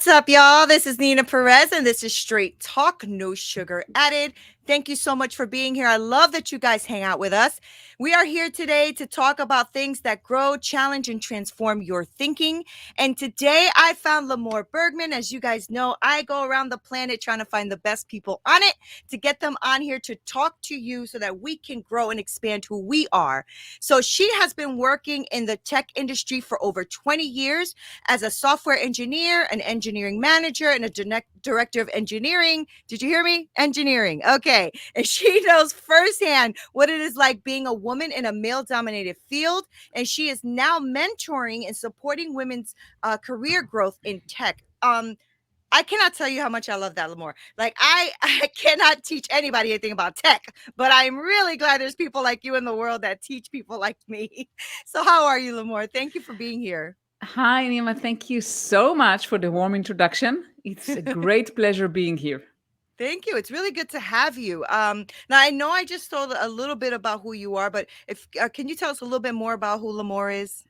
What's up, y'all? This is Neena Perez, and this is Straight Talk, no sugar added. Thank you so much for being here. I love that you guys hang out with us. We are here today to talk about things that grow, challenge, and transform your thinking. And today I found Limor Bergman. As you guys know, I go around the planet trying to find the best people on it to get them on here to talk to you so that we can grow and expand who we are. So she has been working in the tech industry for over 20 years as a software engineer, an engineering manager, and a director of engineering. Did you hear me? Engineering. Okay. And she knows firsthand what it is like being a woman in a male dominated field. And she is now mentoring and supporting women's career growth in tech. I cannot tell you how much I love that, Limor. Like, I cannot teach anybody anything about tech, but I'm really glad there's people like you in the world that teach people like me. So how are you, Limor? Thank you for being here. Hi, Neema. Thank you so much for the warm introduction. It's a great pleasure being here. Thank you. It's really good to have you. Now I know I just told a little bit about who you are, but if can you tell us a little bit more about who Limor is?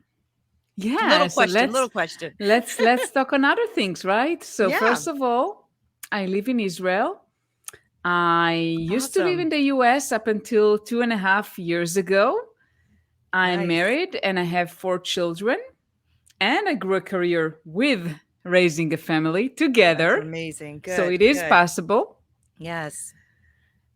Yeah, Little so question. let's Little question. let's let's talk on other things, right? So Yeah. first of all, I live in Israel. I used to live in Awesome. the US up until 2.5 years ago. I'm Nice. married and I have 4 children, and I grew a career with raising a family That's together. amazing. So Good. it is Good. possible. Yes.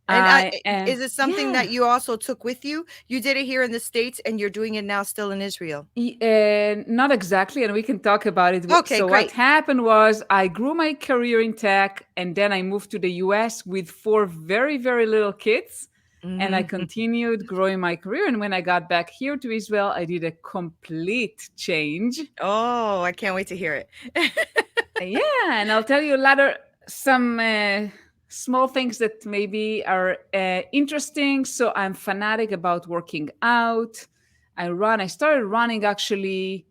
And I am, is it something yeah. that you also took with you? You did it here in the States and you're doing it now still in Israel. Not exactly, and we can talk about it. Okay, So what great. happened was I grew my career in tech, and then I moved to the US with 4 very little kids, and I Mhm. continued growing my career. And when I got back here to Israel, I did a complete change. Oh, I can't wait to hear it. Yeah, and I'll tell you later some small things that maybe are interesting. So I'm fanatic about working out. I started running actually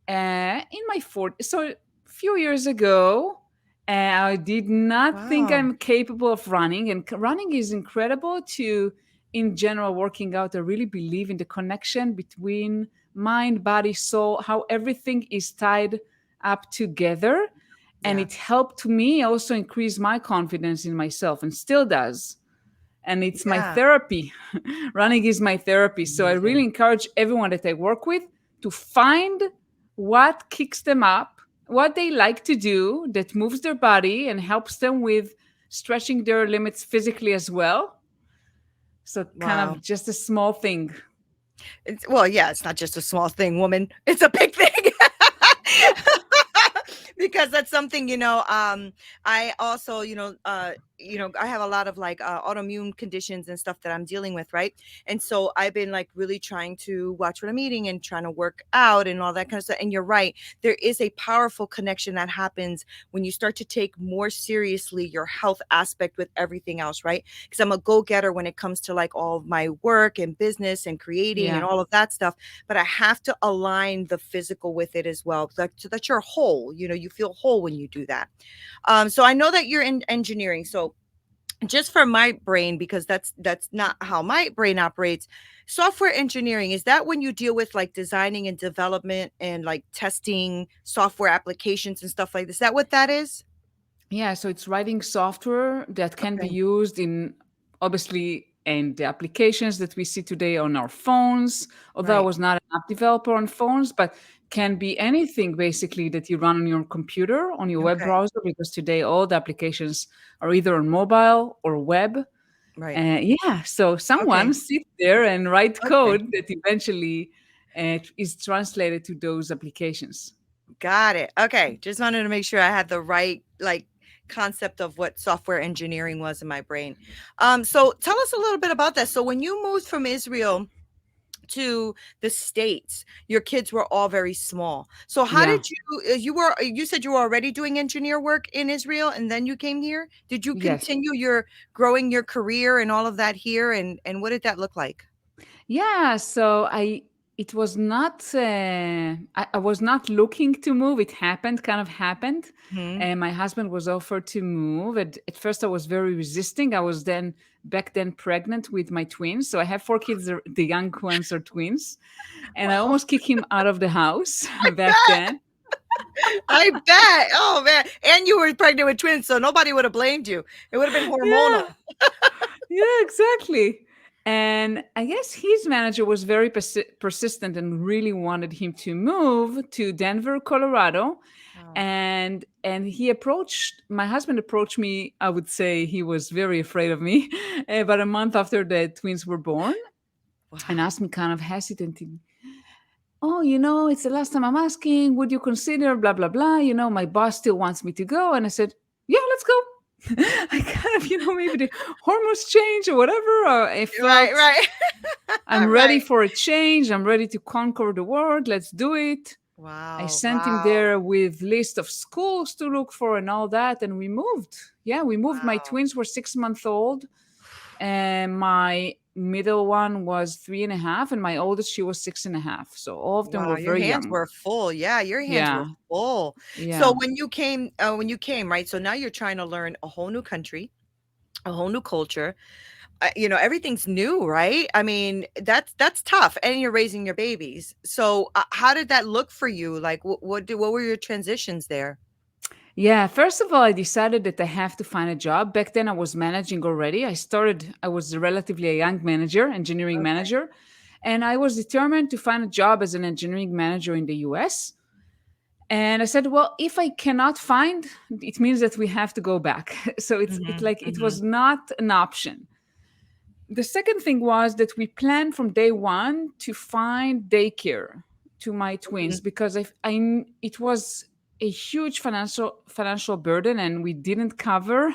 in my 40s. So a few years ago, I did not think Wow. I'm capable of running. And running is incredible to, in general, working out. I really believe in the connection between mind, body, soul, how everything is tied up together. And Yeah. it helped me also increase my confidence in myself and still does. And it's my Yeah. therapy. Running is my therapy. So I really Amazing. encourage everyone that I work with to find what kicks them up, what they like to do that moves their body and helps them with stretching their limits physically as well. So, kind Wow. of just a small thing. Well, yeah, it's not just a small thing, woman. It's a big thing. Because that's something, I also, I have a lot of like autoimmune conditions and stuff that I'm dealing with, right? And so I've been like really trying to watch what I'm eating and trying to work out and all that kind of stuff. And you're right, there is a powerful connection that happens when you start to take more seriously your health aspect with everything else, right? Because I'm a go-getter when it comes to like all of my work and business and creating and Yeah. all of that stuff, but I have to align the physical with it as well, so that you're whole. You feel whole when you do that. So I know that you're in engineering. So just for my brain, because that's not how my brain operates. Software engineering, is that when you deal with like designing and development and like testing software applications and stuff like this? Is that what that is? Yeah, so it's writing software that can be Okay. used in, obviously, and the applications that we see today on our phones. Although I Right. was not an app developer on phones, but can be anything basically that you run on your computer, on your web Okay. browser, because today all the applications are either on mobile or web. Right. Yeah, so someone Okay. sit there and write Okay. code that eventually is translated to those applications. Got it. Okay. Just wanted to make sure I had the right like concept of what software engineering was in my brain. So tell us a little bit about that. So when you moved from Israel to the States, your kids were all very small. So how Yeah. did you said you were already doing engineer work in Israel and then you came here? Did you Yes. continue your growing your career and all of that here, and what did that look like? Yeah, so it was not I was not looking to move. It happened, kind of happened. Mhm. And my husband was offered to move. At first I was very resisting. I was then back then pregnant with my twins. So I have 4 kids, the young ones are twins. And I Wow. almost kicked him out of the house I back bet. then. I bet. Oh man. And you were pregnant with twins, so nobody would have blamed you. It would have been Yeah, hormonal. yeah, exactly. And I guess his manager was very persistent and really wanted him to move to Denver, Colorado. Oh, And he approached my husband approached me. I would say he was very afraid of me about a month after the twins were born, and wow. asked me kind of hesitantly, oh, it's the last time I'm asking, would you consider blah, blah, blah? My boss still wants me to go. And I said, yeah, let's go. I kind of, maybe the hormones change or whatever. I Right, felt right. I'm ready Right. for a change. I'm ready to conquer the world. Let's do it. I Wow, sent him wow, there with list of schools to look for and all that. And we moved. Yeah, we moved. My wow. twins were 6 months old, and my middle one was 3.5, and my oldest, she was 6.5. So all of them Wow, were your very hands young. were full. Yeah, your hands were Yeah, full. So yeah, when you came, right? So now you're trying to learn a whole new country, a whole new culture. Everything's new, right? I mean, that's tough, and you're raising your babies. So how did that look for you? Like, what were your transitions there? yeah. First of all, I decided that I have to find a job. Back then, I was managing already. I was relatively a young manager, engineering Okay. manager, and I was determined to find a job as an engineering manager in the US. And I said, well, if I cannot find, it means that we have to go back. So Mhm, it mhm. was not an option. The second thing was that we planned from day one to find daycare to my twins, Mhm. because it was a huge financial burden, and we didn't cover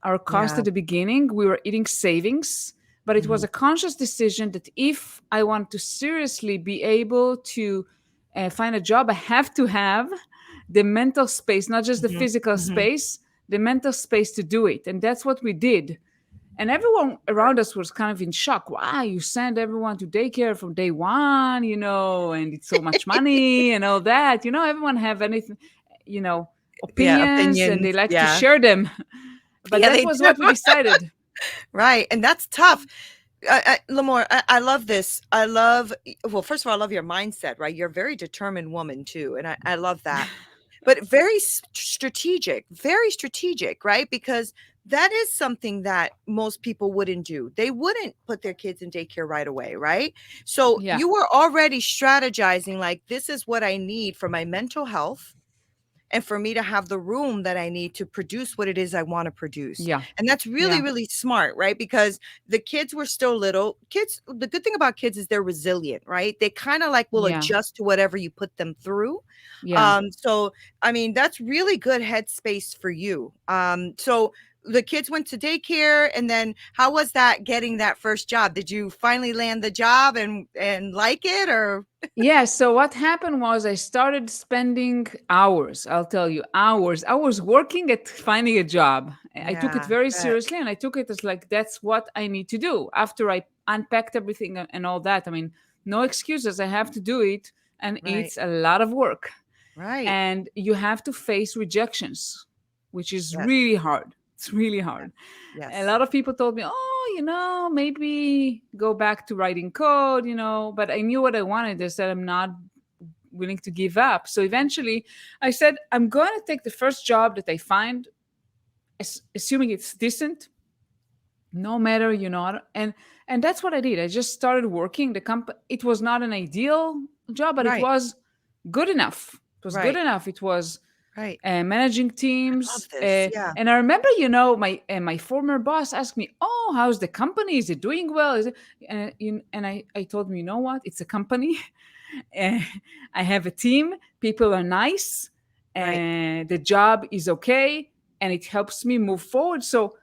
our cost Yeah. at the beginning. We were eating savings, but it was Mhm, a conscious decision that if I want to seriously be able to find a job, I have to have the mental space, not just the mhm, physical mhm. space, the mental space to do it. And that's what we did. And everyone around us was kind of in shock. Wow, you send everyone to daycare from day one, and it's so much money and all that. Everyone have anything, you know, Yeah, opinions, and they opinions. like to Yeah. share them. But Yeah, that they was do. what we decided. Right, and that's tough. Lamore, I love this. Well, first of all, I love your mindset, right? You're a very determined woman too, and I love that. But very strategic, right? Because that is something that most people wouldn't do. They wouldn't put their kids in daycare right away, right? So Yeah, you were already strategizing, like, this is what I need for my mental health and for me to have the room that I need to produce what it is I want to produce. yeah, And that's really, yeah, really smart, right? Because the kids were still little. Kids, the good thing about kids is they're resilient, right? They kind of like will yeah, adjust to whatever you put them through. yeah. So I mean, that's really good headspace for you. So the kids went to daycare, and then how was that getting that first job? Did you finally land the job and like it, or Yeah, so what happened was I started spending hours, I'll tell you, hours. I was working at finding a job. I took it yeah, very bet. seriously, and I took it as like, that's what I need to do. After I unpacked everything and all that, I mean, no excuses. I have to do it, and Right, it's a lot of work. right. And you have to face rejections, which is Yes, really hard. It's really yes, hard. A yes. lot of people told me, oh, maybe go back to writing code, but I knew what I wanted. I said, I'm not willing to give up. So eventually I said, I'm going to take the first job that I find, assuming it's decent, no matter, and that's what I did. I just started working. It was not an ideal job, but it Right, was good enough. It was good right, enough. It was right. managing I love teams. this. Yeah. And I remember, my former boss asked me, "Oh, how's the company? Is it doing well?" And I told him, "You know what? It's a company. Uh, I have a team. People are nice, Right. and the job is okay, and it helps me move forward." So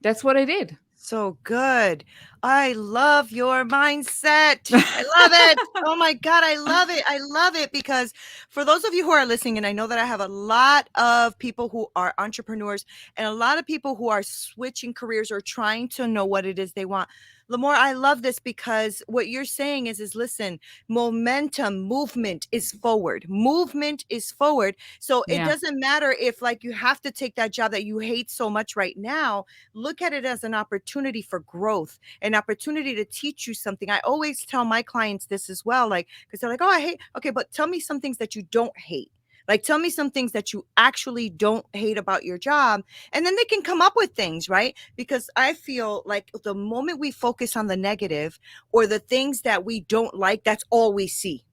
that's what I did. So good. I love your mindset. I love it. Oh my God, I love it. I love it because for those of you who are listening, and I know that I have a lot of people who are entrepreneurs and a lot of people who are switching careers or trying to know what it is they want. Lamore, I love this because what you're saying is listen, momentum, movement is forward. Movement is forward. So it Yeah, doesn't matter if like you have to take that job that you hate so much right now. Look at it as an opportunity for growth, an opportunity to teach you something. I always tell my clients this as well, like, because they're like, oh, I hate, okay, but tell me some things that you don't hate. Like, tell me some things that you actually don't hate about your job. And then they can come up with things, right? Because I feel like the moment we focus on the negative or the things that we don't like, that's all we see.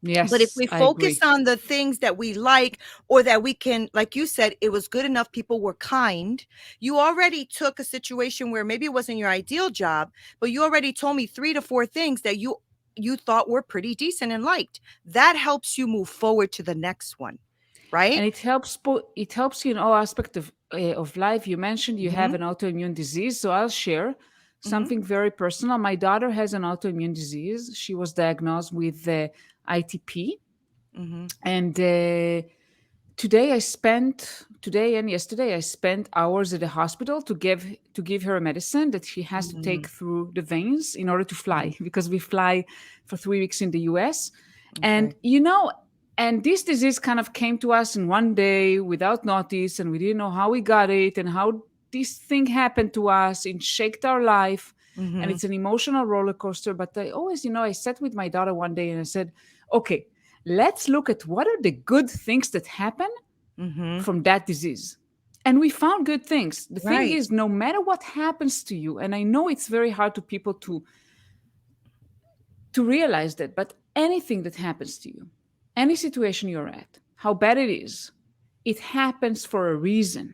But if Yes, we I focus agree. on the things that we like, or that we can, like you said, it was good enough, people were kind. You already took a situation where maybe it wasn't your ideal job, but you already told me 3 to 4 things that you thought were pretty decent and liked. That helps you move forward to the next one, right? And it helps you in all aspect of life. You mentioned you have Mhm. an autoimmune disease, so I'll share Mhm. something very personal. My daughter has an autoimmune disease. She was diagnosed with ITP, Mhm. and today and yesterday I spent hours at the hospital to give her a medicine that she has to take Mhm. through the veins in order to Mhm. fly because we fly for 3 weeks in the US. And Okay. and this disease kind of came to us in one day without notice, and we didn't know how we got it and how this thing happened to us and shaped our life. And Mhm. it's an emotional roller coaster. But I always, I sat with my daughter one day and I said, okay, let's look at what are the good things that happen Mhm. from that disease. And we found good things. The thing Right. is, no matter what happens to you, and I know it's very hard to people to realize that, but anything that happens to you, any situation you're at, how bad it is, it happens for a reason.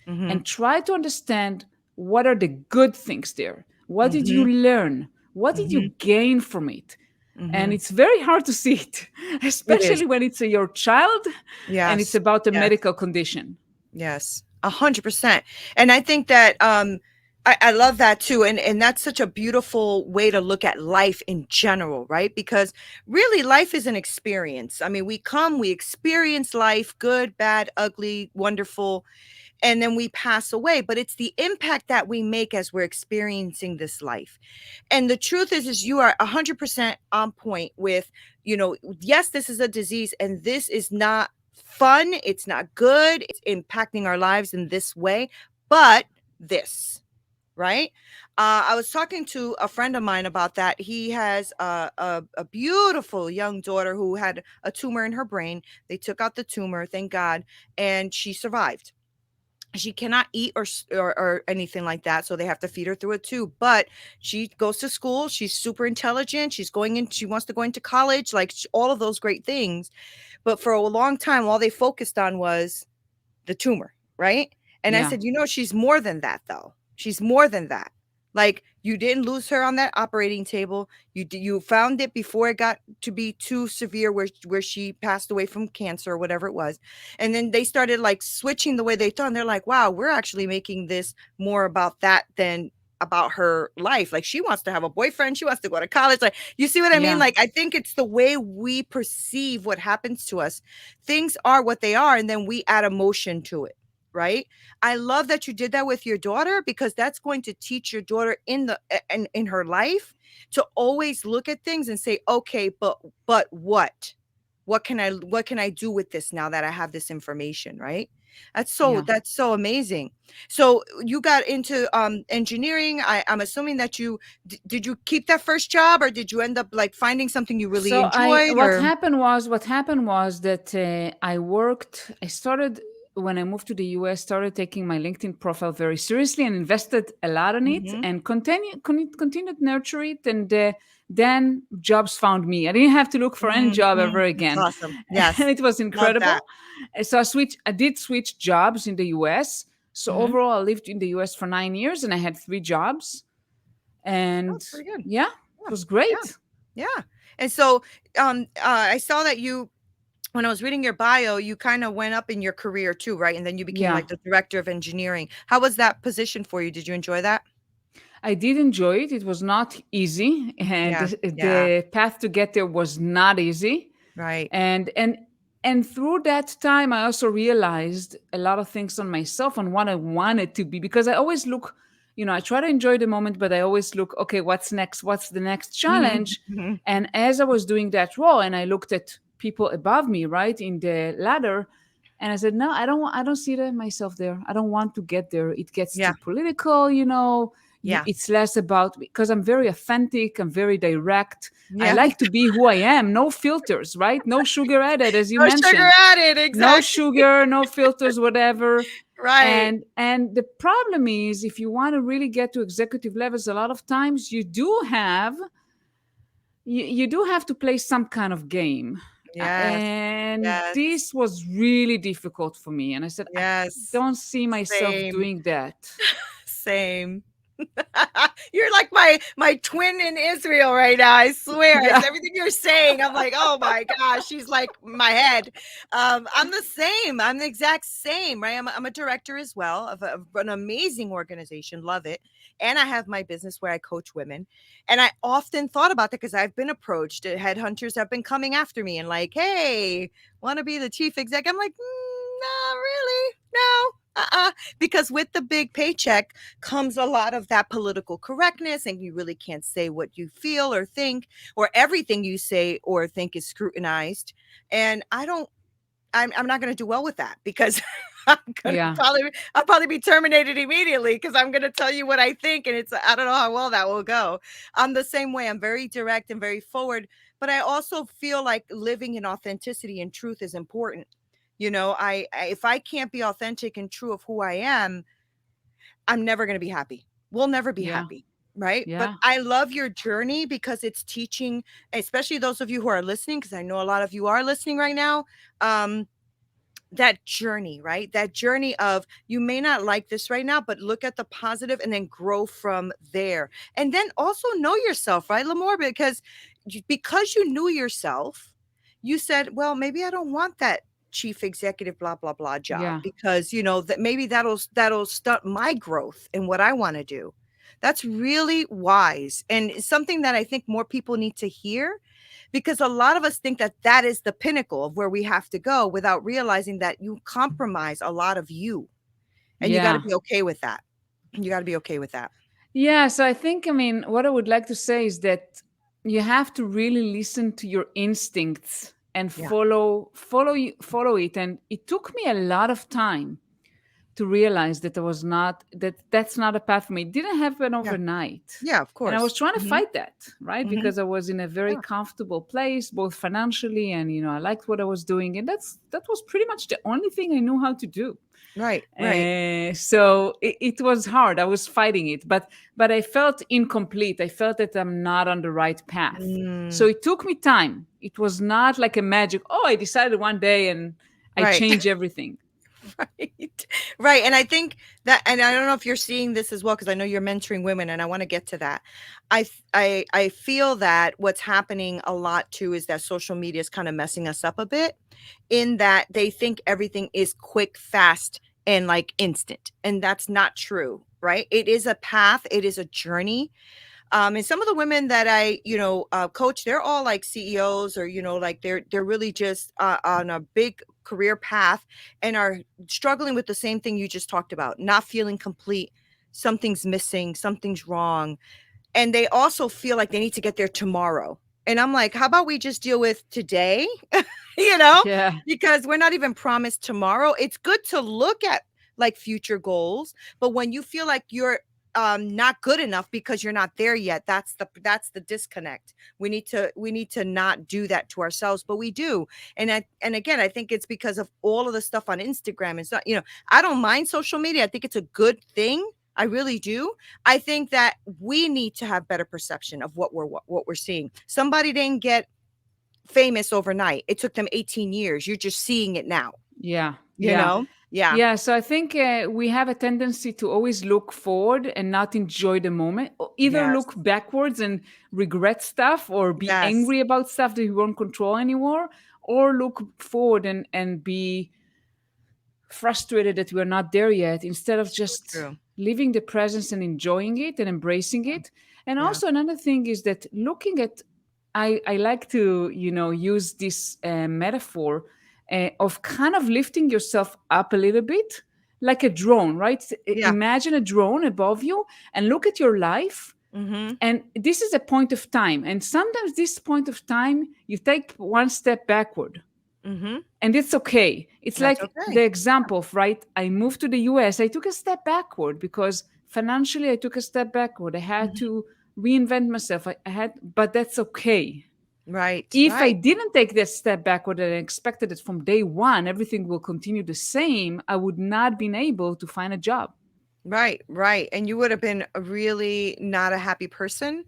Mhm. And try to understand what are the good things there. What did you Mhm. learn? What did Mhm. you gain from it? And Mhm. it's very hard to see it, It is. especially when it's your child and it's Yes. about a Yes. medical condition. Yes, 100%. And I think that I love that too. And that's such a beautiful way to look at life in general, right? Because really life is an experience. I mean, we experience life, good, bad, ugly, wonderful, and then we pass away. But it's the impact that we make as we're experiencing this life. And the truth is you are 100% on point with, yes, this is a disease and this is not fun, it's not good, it's impacting our lives in this way, but this, right? I was talking to a friend of mine about that. He has a beautiful young daughter who had a tumor in her brain. They took out the tumor, thank God, and she survived. She cannot eat or anything like that, so they have to feed her through a tube. But she goes to school, she's super intelligent, she wants to go into college, like all of those great things. But for a long time all they focused on was the tumor, right? And I Yeah. said, she's more than that though. She's more than that. Like, you didn't lose her on that operating table. You found it before it got to be too severe where she passed away from cancer or whatever it was. And then they started like switching the way they thought. And they're like, wow, we're actually making this more about that than about her life. Like, she wants to have a boyfriend, she wants to go to college. Like, you see what I mean? Yeah. Like, I think it's the way we perceive what happens to us. Things are what they are, and then we add emotion to it, right? I love that you did that with your daughter, because that's going to teach your daughter in her life to always look at things and say, okay, but what can I do with this now that I have this information, right? Yeah. That's so amazing. So you got into engineering. I'm assuming that did you keep that first job, or did you end up like finding something you really So I enjoyed, or what happened was that I started when I moved to the US, started taking my LinkedIn profile very seriously and invested a lot on it Mhm. and continued to nurture it. And then jobs found me. I didn't have to look for any job ever Mhm. That's again. awesome. And Yes. it was Love incredible. that. So I did switch jobs in the US. So Mhm. overall, I lived in the US for 9 years and I had 3 jobs. And That's pretty good. yeah, it Yeah. was Yeah. great. Yeah. And so, I saw that when I was reading your bio, you kind of went up in your career too, right? And then you became Yeah. like the director of engineering. How was that position for you? Did you enjoy that? I did enjoy it. It was not easy, and Yeah. Yeah. the path to get there was not easy. Right. And and and through that time, I also realized a lot of things on myself and what I wanted to be. Because I always look, I try to enjoy the moment, but I always look, okay, what's next? What's the next Mhm. challenge? Mhm. And as I was doing that role, and I looked at people above me, right in the ladder, and I said, no, I don't see myself there. I don't want to get there. It gets Yeah. too political. Yeah. It's less about, because I'm very authentic, I'm very direct. I Yeah. like to be who I am, no filters, right? No sugar added, as you No sugar mentioned. added. No Exactly. sugar, no filters, whatever. Right. And the problem is, if you want to really get to executive levels, a lot of times you do have to play some kind of game. Yes. And Yes. this was really difficult for me. And I said, I Yes. don't see myself Same. doing that. Same. You're like my twin in Israel right now. I swear. It's Yeah. everything you're saying. I'm like, oh my gosh, she's like my head. I'm the same. I'm the exact same, right? I'm a director as well of an amazing organization. Love it. And I have my business where I coach women. And I often thought about that because I've been approached. Headhunters have been coming after me and like, hey, want to be the chief exec? I'm like, not really. No. Because with the big paycheck comes a lot of that political correctness, and you really can't say what you feel or think, or everything you say or think is scrutinized. And I'm not going to do well with that because I'm going to Yeah. I'll probably be terminated immediately because I'm going to tell you what I think, and I don't know how well that will go. I'm the same way. I'm very direct and very forward, but I also feel like living in authenticity and truth is important. If I can't be authentic and true of who I am, I'm never going to be happy. We'll never be Yeah. happy. Right. But Yeah. I love your journey because it's teaching, especially those of you who are listening, because I know a lot of you are listening right now. Um, that journey, right? That journey of you may not like this right now, but look at the positive and then grow from there. And then also know yourself, right, Limor? Because you knew yourself, you said, well, maybe I don't want that chief executive blah blah blah job Yeah. because that maybe that'll stunt my growth in what I want to do. That's really wise and something that I think more people need to hear, because a lot of us think that that is the pinnacle of where we have to go without realizing that you compromise a lot of you, and you got to Yeah. be okay with that. You got to be okay with that. Yeah. So I think, I mean, what I would like to say is that you have to really listen to your instincts and Yeah. follow it. And it took me a lot of time to realize that that's not a path for me. It didn't happen Yeah. overnight. Yeah, of And I was course. trying to Mhm. fight that, right? Mhm. Because I was in a very Yeah. comfortable place, both financially and, I liked what I was doing. And that was pretty much the only thing I knew how to do. Right. Right. So it was hard. I was fighting it, but I felt incomplete. I felt that I'm not on the right path. So Mm, it took me time. It was not like a magic. Oh, I decided one day and I right. changed everything. Right. Right. And I think that, and I don't know if you're seeing this as well, because I know you're mentoring women and I want to get to that. I feel that what's happening a lot too is that social media is kind of messing us up a bit, in that they think everything is quick, fast, and like instant. And that's not true, right? It is a path, it is a journey. And some of the women that I, coach, they're all like CEOs, or, like they're really just on a big career path and are struggling with the same thing you just talked about, not feeling complete. Something's missing, something's wrong. And they also feel like they need to get there tomorrow. And I'm like, how about we just deal with today? you know, Yeah. because we're not even promised tomorrow. It's good to look at like future goals, but when you feel like you're not good enough because you're not there yet, that's the disconnect. We need to not do that to ourselves, but we do. And again, I think it's because of all of the stuff on Instagram. It's not, I don't mind social media. I think it's a good thing. I really do. I think that we need to have better perception of what we're seeing. Somebody didn't get famous overnight. It took them 18 years. You're just seeing it now, Yeah. you Yeah. know? Yeah. Yeah, so I think we have a tendency to always look forward and not enjoy the moment, or either Yes. look backwards and regret stuff or be Yes. angry about stuff that we won't control anymore, or look forward and be frustrated that we're not there yet, instead of So just true. living the presence and enjoying it and embracing it. And Yeah. also another thing is that looking at, I like to use this metaphor of kind of lifting yourself up a little bit, like a drone, right? Yeah. Imagine a drone above you and look at your life. Mhm. And this is a point of time, and sometimes this point of time you take one step backward, Mhm. and it's okay. It's That's like the okay. example of, right, I moved to the US, I took a step backward because financially I took a step backward. I had Mhm. to reinvent myself. I had, but that's okay. Right, If I right. didn't take that step backward and I expected it from day one, everything will continue the same, I would not been able to find a job. Right, right, and you would have been a really not a happy person,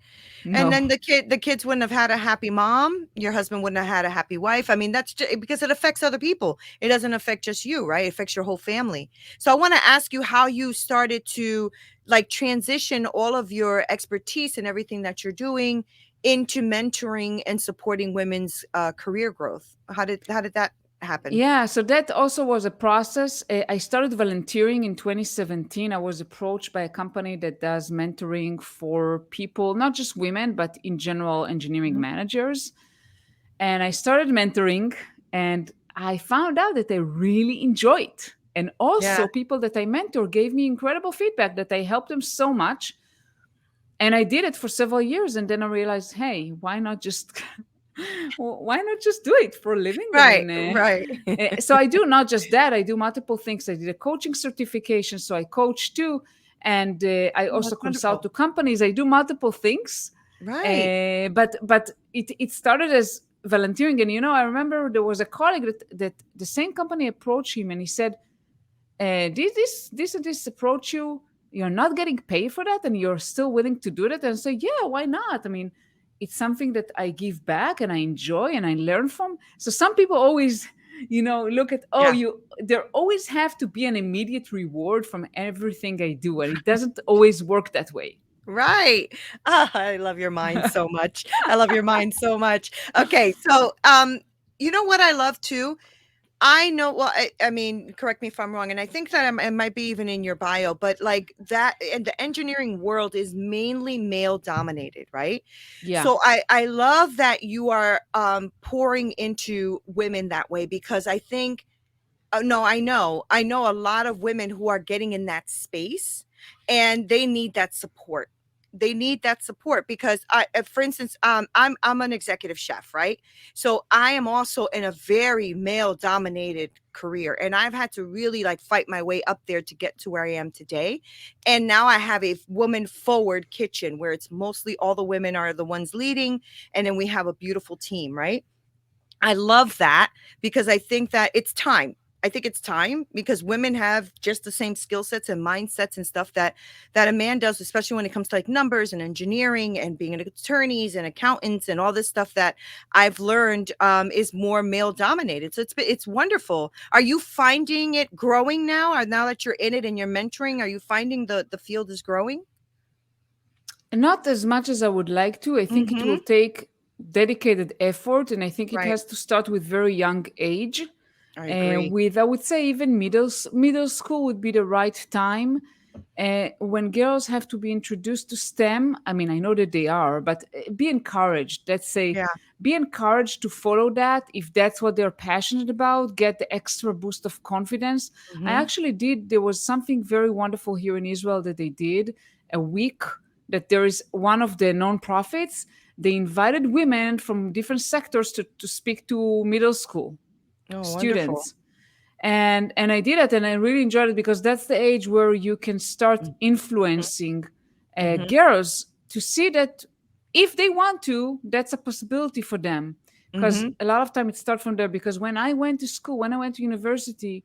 and No. then the kids wouldn't have had a happy mom, your husband wouldn't have had a happy wife. I mean, that's because it affects other people. It doesn't affect just you, right? It affects your whole family. So I wanna ask you how you started to, like, transition all of your expertise and everything that you're doing into mentoring and supporting women's, career growth. How did that happen? Yeah, so that also was a process. I started volunteering in 2017. I was approached by a company that does mentoring for people, not just women, but in general, engineering Mhm. managers. And I started mentoring, and I found out that I really enjoy it. And Yeah, also, people that I mentor gave me incredible feedback that I helped them so much. And I did it for several years. And then I realized, hey, why not just why not just do it for a living? I right, mean, right. so I do not just that. I do multiple things. I did a coaching certification, so I coach too, and I Oh, also that's consult wonderful. to companies. I do multiple things, Right. but it started as volunteering. And I remember there was a colleague that the same company approached him, and he said, this approach you, you're not getting paid for that and you're still willing to do that. And say, yeah, why not? I mean, it's something that I give back and I enjoy and I learn from. So some people always look at, oh, Yeah. you there always have to be an immediate reward from everything I do, and it doesn't always work that way. Right. Ah, I love your mind so much. I love your mind so much. Okay, so, you know what I love too? I know, well, I mean, correct me if I'm wrong, and I think that it might be even in your bio, but like that, and the engineering world is mainly male dominated, right? Yeah. So I love that you are pouring into women that way, because I think, no, I know a lot of women who are getting in that space, and they need that support. They need that support because for instance, I'm an executive chef, right? So I am also in a very male dominated career, and I've had to really like fight my way up there to get to where I am today. And now I have a woman forward kitchen where it's mostly all the women are the ones leading, and then we have a beautiful team, right? I love that because I think that it's time. I think it's time because women have just the same skill sets and mindsets and stuff that a man does, especially when it comes to like numbers and engineering and being attorneys and accountants and all this stuff that I've learned is more male dominated. So it's wonderful. Are you finding it growing now? Or now that you're in it and you're mentoring, are you finding the field is growing? Not as much as I would like to. I think it Mm-hmm. will take dedicated effort, and I think it Right. has to start with very young age. I agree. With, I would say, even middle school would be the right time. When girls have to be introduced to STEM, I mean, I know that they are, but be encouraged. Let's say, Yeah. be encouraged to follow that if that's what they're passionate about. Get the extra boost of confidence. I Mm-hmm. actually did. There was something very wonderful here in Israel that they did a week. That there is one of the non-profits. They invited women from different sectors to speak to middle school Oh, wonderful. students, and I did it, and I really enjoyed it because that's the age where you can start influencing Mm-hmm. girls to see that if they want to, that's a possibility for them. Because Mm-hmm. a lot of time it starts from there. Because when I went to school, when I went to university,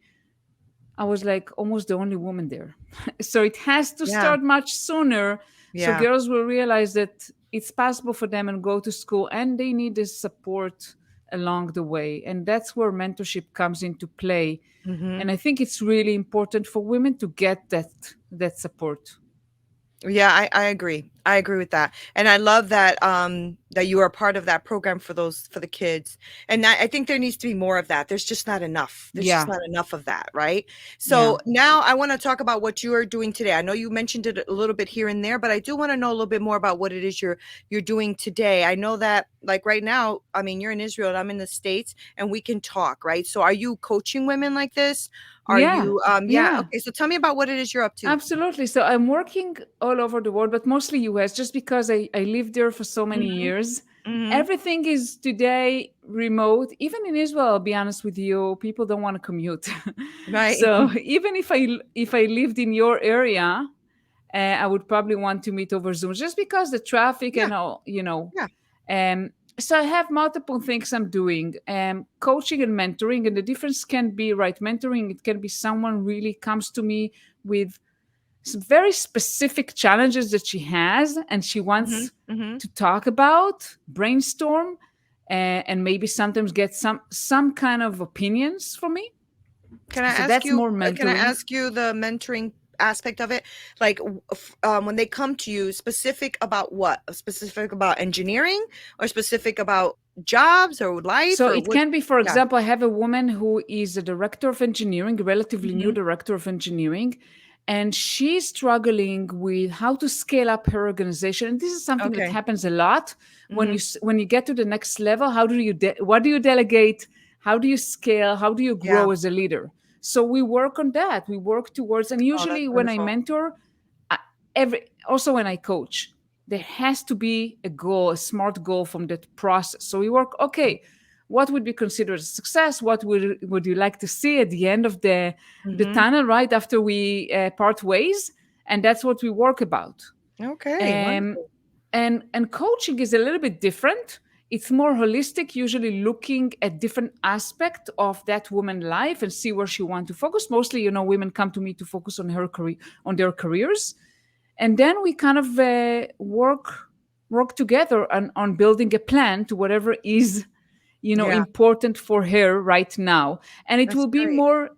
I was like almost the only woman there. So it has to Yeah. start much sooner, so Yeah. girls will realize that it's possible for them and go to school, and they need this support along the way. And that's where mentorship comes into play. Mhm. And I think it's really important for women to get that support. Yeah, I agree. I agree with that. And I love that that you are part of that program for those for the kids. And I think there needs to be more of that. There's just not enough. There's just Yeah, not enough of that, right? yeah. So now I want to talk about what you are doing today. I know you mentioned it a little bit here and there, but I do want to know a little bit more about what it is you're doing today. I know that like right now, I mean, you're in Israel and I'm in the States and we can talk, right? So are you coaching women like this? Are Yeah, you yeah, yeah. okay. So tell me about what it is you're up to. Absolutely. So I'm working all over the world, but mostly US, just because I lived there for so many Mhm. years. Mhm. Everything is today remote. Even in Israel, I'll be honest with you, people don't want to commute. Right. So even if I lived in your area, I would probably want to meet over Zoom just because the traffic Yeah. and all, you know. Yeah. Um, so I have multiple things I'm doing, coaching and mentoring, and the difference can be right. Mentoring, it can be someone really comes to me with some very specific challenges that she has, and she Hmm. wants Hmm. to talk about, brainstorm, and maybe sometimes get some kind of opinions from me. Can I So ask that's you? more Can I mentoring. ask you the mentoring aspect of it? Like, when they come to you, specific about what? Specific about engineering, or specific about jobs or life, So or it what? can be, for Yeah. example, I have a woman who is a director of engineering, a relatively new Hmm. director of engineering, and she's struggling with how to scale up her organization. And this is something that Okay. happens a lot when Hmm. when you get to the next level. How do you what do you delegate? How do you scale? How do you Yeah. grow as a leader? So we work on that. We work towards, and Oh, that's usually when I wonderful. mentor, every also when I coach, there has to be a goal, a smart goal from that process. So we work, okay, what would be considered a success? What would you like to see at the end of the Hmm. tunnel, right after we part ways? And that's what we work about. Okay. Um, Wonderful. and coaching is a little bit different. It's more holistic, usually looking at different aspects of that woman's life and see where she wants to focus. Mostly, women come to me to focus on her career, on their careers, and then we kind of work together on building a plan to whatever is Yeah. important for her right now. And it That's will be great. more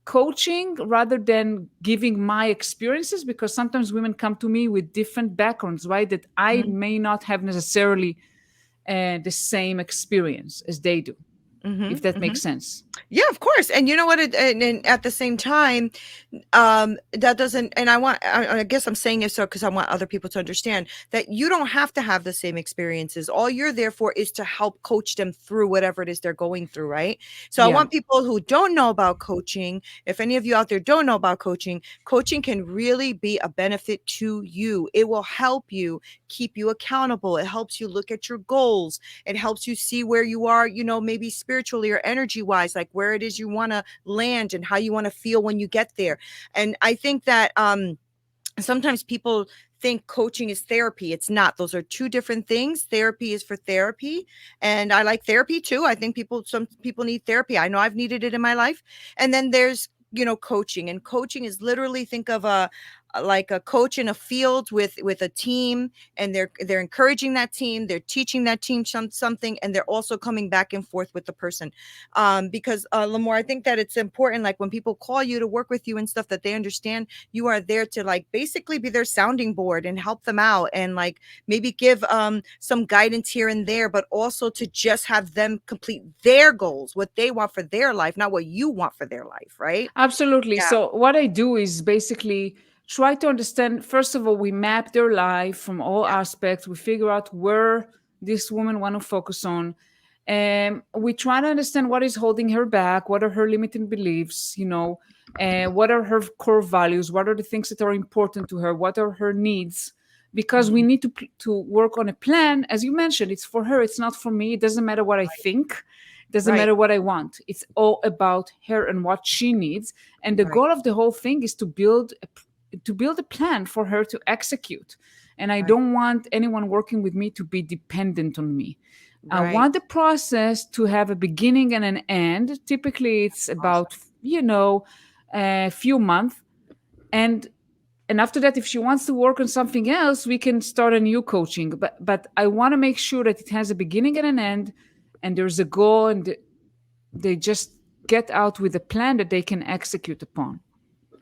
coaching rather than giving my experiences, because sometimes women come to me with different backgrounds, right, that I Hmm. may not have necessarily the same experience as they do, Hmm. if that Hmm. makes sense. Yeah, of course. And you know what? And at the same time, that doesn't, and I guess I'm saying it so because I want other people to understand that you don't have to have the same experiences. All you're there for is to help coach them through whatever it is they're going through, right? So I Yeah, want people who don't know about coaching, if any of you out there don't know about coaching, coaching can really be a benefit to you. It will help you, keep you accountable. It helps you look at your goals. It helps you see where you are, maybe spiritually or energy wise, like where it is you want to land and how you want to feel when you get there. And I think that sometimes people think coaching is therapy. It's not. Those are two different things. Therapy is for therapy, and I like therapy too. I think some people need therapy. I know I've needed it in my life. And then there's, coaching, and coaching is literally, think of like a coach in a field with a team, and they're encouraging that team, they're teaching that team something, and they're also coming back and forth with the person. Because Limor, I think that it's important, like when people call you to work with you and stuff, that they understand you are there to like basically be their sounding board and help them out, and like maybe give some guidance here and there, but also to just have them complete their goals, what they want for their life, not what you want for their life, right? absolutely. Yeah. So what I do is basically try to understand, first of all, we map their life from all Yeah. aspects. We figure out where this woman want to focus on. And we try to understand what is holding her back, what are her limiting beliefs, what are her core values, what are the things that are important to her, what are her needs, because we Mhm. need to work on a plan. As you mentioned, it's for her, it's not for me. It doesn't matter what I think, it doesn't Right. matter what I want. It's all about her and what she needs. And the Right. goal of the whole thing is to build a plan for her to execute. And I Right. don't want anyone working with me to be dependent on me. I Right. want the process to have a beginning and an end. Typically, it's Awesome. about a few months, and after that, if she wants to work on something else, we can start a new coaching. But I want to make sure that it has a beginning and an end, and there's a goal, and they just get out with a plan that they can execute upon.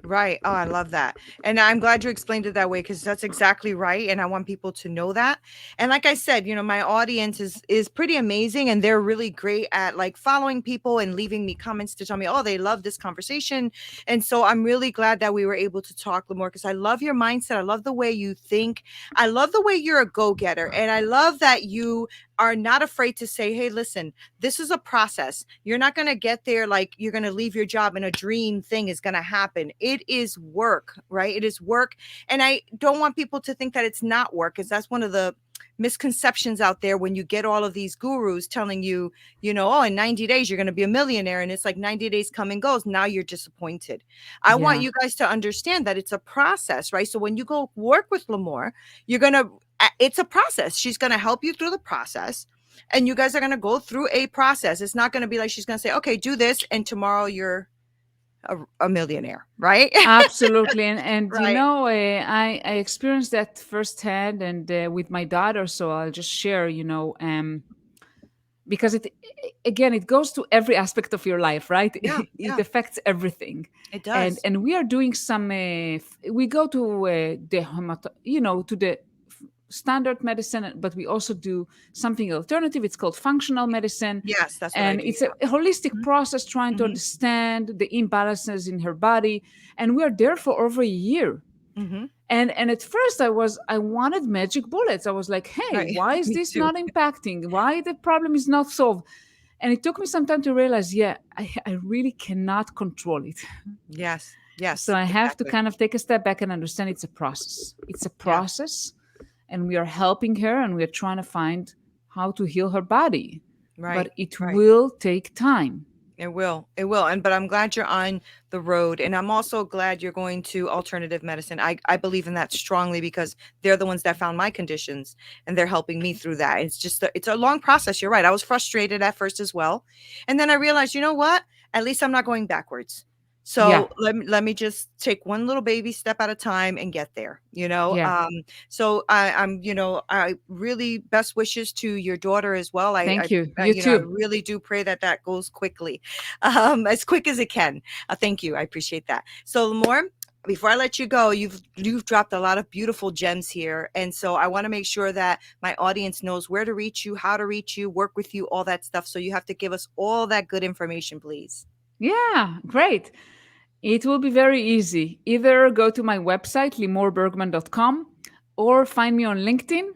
Right. Oh, I love that. And I'm glad you explained it that way, because that's exactly right. And I want people to know that. And like I said, my audience is pretty amazing, and they're really great at like following people and leaving me comments to tell me, oh, they love this conversation. And so I'm really glad that we were able to talk more, because I love your mindset. I love the way you think. I love the way you're a go-getter. And I love that you are not afraid to say, hey, listen, this is a process. You're not going to get there like you're going to leave your job and a dream thing is going to happen. It is work, right? It is work. And I don't want people to think that it's not work, because that's one of the misconceptions out there when you get all of these gurus telling you, oh, in 90 days you're going to be a millionaire, and it's like 90 days come and goes. Now you're disappointed. I want Yeah, you guys to understand that it's a process, right? So when you go work with Limor, you're going to it's a process. She's going to help you through the process, and you guys are going to go through a process. It's not going to be like she's going to say, okay, do this, and tomorrow you're a millionaire, right? absolutely. And Right. I experienced that firsthand, and with my daughter. So I'll just share, because again, it goes to every aspect of your life, right? Yeah, It yeah, affects everything. it and does. and we are doing some we go to to the standard medicine, but we also do something alternative. It's called functional medicine, Yes, that's what I and do. it's a holistic Yeah. process trying to Hmm. understand the imbalances in her body. And we are there for over a year. Hmm. And at first I wanted magic bullets. I was like, hey, Right. why is Me this too. not impacting? Why the problem is not solved? And it took me some time to realize, yeah, I really cannot control it. Yes. So Yes. I have to Exactly. kind of take a step back and understand it's a process. It's a Yeah. process, and we are helping her, and we are trying to find how to heal her body. Right. But it Right. will take time. It will. It will. And but I'm glad you're on the road. And I'm also glad you're going to alternative medicine. I believe in that strongly because they're the ones that found my conditions and they're helping me through that. It's a long process. You're right. I was frustrated at first as well. And then I realized, you know what? At least I'm not going backwards. Yeah, So let me just take one little baby step at a time and get there, yeah. so I really best wishes to your daughter as well. Thank you. I You I too. really do pray that that goes quickly, as quick as it can. Thank you. I appreciate that. So, Lamore, before I let you go, you've dropped a lot of beautiful gems here, and so I want to make sure that my audience knows where to reach you, how to reach you, work with you, all that stuff. So you have to give us all that good information, please. Yeah, great. It will be very easy. Either go to my website, limorbergman.com, or find me on LinkedIn,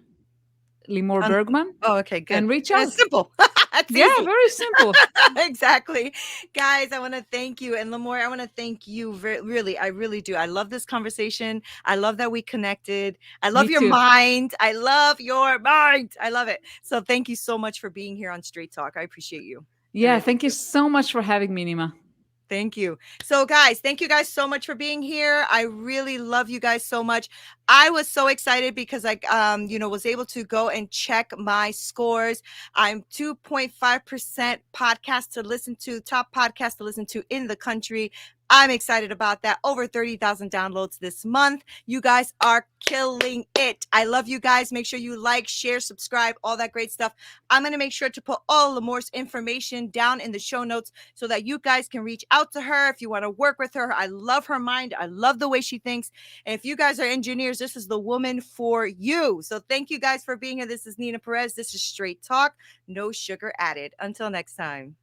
Limor Um, Bergman, oh, okay, good. and reach And it's out. simple. That's Yeah, easy. very simple. Exactly. Guys, I want to thank you. And Lamore, I want to thank you really. I really do. I love this conversation. I love that we connected. I Me love your too. mind. I love your mind. I love it. So thank you so much for being here on Straight Talk. I appreciate you. I Yeah, really thank you do. so much for having me, Nima. Thank you. So, guys, thank you guys so much for being here. I really love you guys so much. I was so excited because I, was able to go and check my scores. I'm 2.5% podcast to listen to, top podcast to listen to in the country. I'm excited about that. Over 30,000 downloads this month. You guys are killing it. I love you guys. Make sure you like, share, subscribe, all that great stuff. I'm going to make sure to put all Lamore's information down in the show notes so that you guys can reach out to her if you want to work with her. I love her mind. I love the way she thinks. And if you guys are engineers, this is the woman for you. So thank you guys for being here. This is Neena Perez. This is Straight Talk, no sugar added. Until next time.